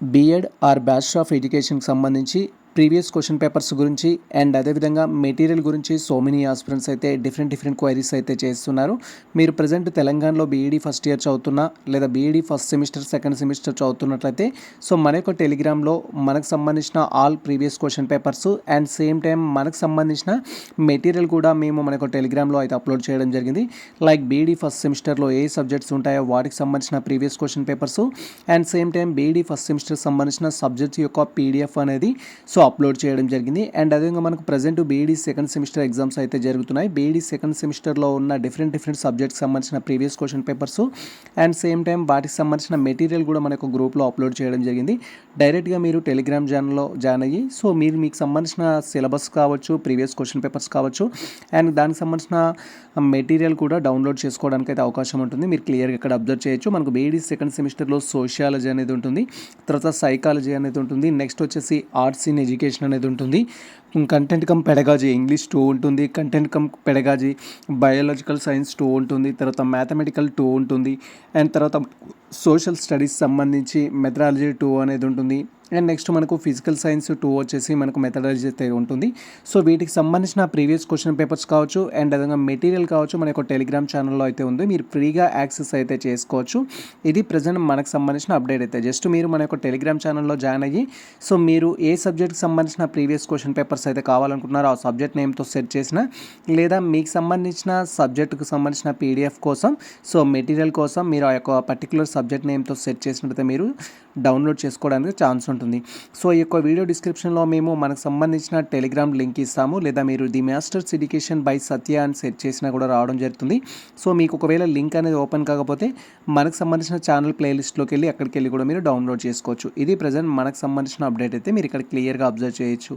BEd are bachelor of ఎడ్యుకేషన్కి సంబంధించి previous question papers గురించి అండ్ అదేవిధంగా మెటీరియల్ గురించి సో మెనీ ఆస్పిరెంట్స్ అయితే డిఫరెంట్ క్వైరీస్ అయితే చేస్తున్నారు. మీరు ప్రజెంట్ తెలంగాణలో బీఈడీ ఫస్ట్ ఇయర్ చదువుతున్నా లేదా BEd first semester second semester చదువుతున్నట్లయితే సో మన యొక్క టెలిగ్రామ్లో మనకు సంబంధించిన all previous question papers and same time మనకు సంబంధించిన మెటీరియల్ కూడా మేము మన యొక్క టెలిగ్రామ్లో అయితే అప్లోడ్ చేయడం జరిగింది. లైక్ బీఈడీ ఫస్ట్ సెమిస్టర్లో ఏ సబ్జెక్ట్స్ ఉంటాయో వాటికి సంబంధించిన previous question papers and same time BEd first semester సంబంధించిన సబ్జెక్ట్స్ యొక్క పీడిఎఫ్ అనేది సో అప్లోడ్ చేయడం జరిగింది. అండ్ అదేవిధంగా మనకు present BEd second semester exams అయితే జరుగుతున్నాయి. బీఈడీ సెకండ్ సెమిస్టర్లో ఉన్న డిఫరెంట్ సబ్జెక్ట్స్ సంబంధించిన previous question papers and same time వాటికి సంబంధించిన మెటీరియల్ కూడా మనకు గ్రూప్లో అప్లోడ్ చేయడం జరిగింది. డైరెక్ట్గా మీరు టెలిగ్రామ్ ఛానల్లో జాయిన్ అయ్యి సో మీకు సంబంధించిన సిలబస్ కావచ్చు, ప్రీవియస్ క్వశ్చన్ పేపర్స్ కావచ్చు అండ్ దానికి సంబంధించిన మెటీరియల్ కూడా డౌన్లోడ్ చేసుకోవడానికి అయితే అవకాశం ఉంటుంది. మీరు క్లియర్గా ఇక్కడ అబ్జర్వ్ చేయొచ్చు. మనకు బీఈడీ సెకండ్ సెమిస్టర్లో సోషియాలజీ అనేది ఉంటుంది, తర్వాత సైకాలజీ అనేది ఉంటుంది, నెక్స్ట్ వచ్చేసి ఆర్ట్స్ ఇన్ ఎడ్యుకేషన్ అనేది ఉంటుంది, కంటెంట్ కమ్ పెడగాజీ ఇంగ్లీష్ 2 ఉంటుంది, content come pedagogy biological science 2 ఉంటుంది, తర్వాత మ్యాథమెటికల్ 2 ఉంటుంది అండ్ తర్వాత సోషల్ స్టడీస్ సంబంధించి మెథడాలజీ 2 అనేది ఉంటుంది అండ్ నెక్స్ట్ మనకు ఫిజికల్ సైన్స్ 2 వచ్చేసి మనకు మెథడాలజీ అయితే ఉంటుంది. సో వీటికి సంబంధించిన ప్రీవియస్ క్వశ్చన్ పేపర్స్ కావచ్చు అండ్ అదేవిధంగా మెటీరియల్ కావచ్చు మన యొక్క టెలిగ్రామ్ ఛానల్లో అయితే ఉంది. మీరు ఫ్రీగా యాక్సెస్ అయితే చేసుకోవచ్చు. ఇది ప్రజెంట్ మనకు సంబంధించిన అప్డేట్ అయితే జస్ట్ మీరు మన యొక్క టెలిగ్రామ్ ఛానల్లో జాయిన్ అయ్యి సో మీరు ఏ సబ్జెక్ట్కి సంబంధించిన ప్రీవియస్ క్వశ్చన్ పేపర్స్ అయితే కావాలనుకుంటున్నారో ఆ సబ్జెక్ట్ నేమ్తో సెట్ చేసిన లేదా మీకు సంబంధించిన సబ్జెక్టుకు సంబంధించిన పీడిఎఫ్ కోసం సో మెటీరియల్ కోసం మీరు ఆ యొక్క పర్టికులర్ సబ్జెక్ట్ నేమ్తో సెట్ చేసినట్లయితే మీరు డౌన్లోడ్ చేసుకోవడానికి ఛాన్స్ ఉంటుంది. సో ఈ యొక్క వీడియో డిస్క్రిప్షన్లో మేము మనకు సంబంధించిన టెలిగ్రామ్ లింక్ ఇస్తాము, లేదా మీరు ది మాస్టర్స్ ఎడ్యుకేషన్ బై సత్య అని సెట్ చేసినా కూడా రావడం జరుగుతుంది. సో మీకు ఒకవేళ లింక్ అనేది ఓపెన్ కాకపోతే మనకు సంబంధించిన ఛానల్ ప్లేలిస్ట్లోకి వెళ్ళి అక్కడికి వెళ్ళి కూడా మీరు డౌన్లోడ్ చేసుకోవచ్చు. ఇది ప్రజెంట్ మనకు సంబంధించిన అప్డేట్ అయితే మీరు ఇక్కడ క్లియర్గా అబ్జర్వ్ చేయొచ్చు.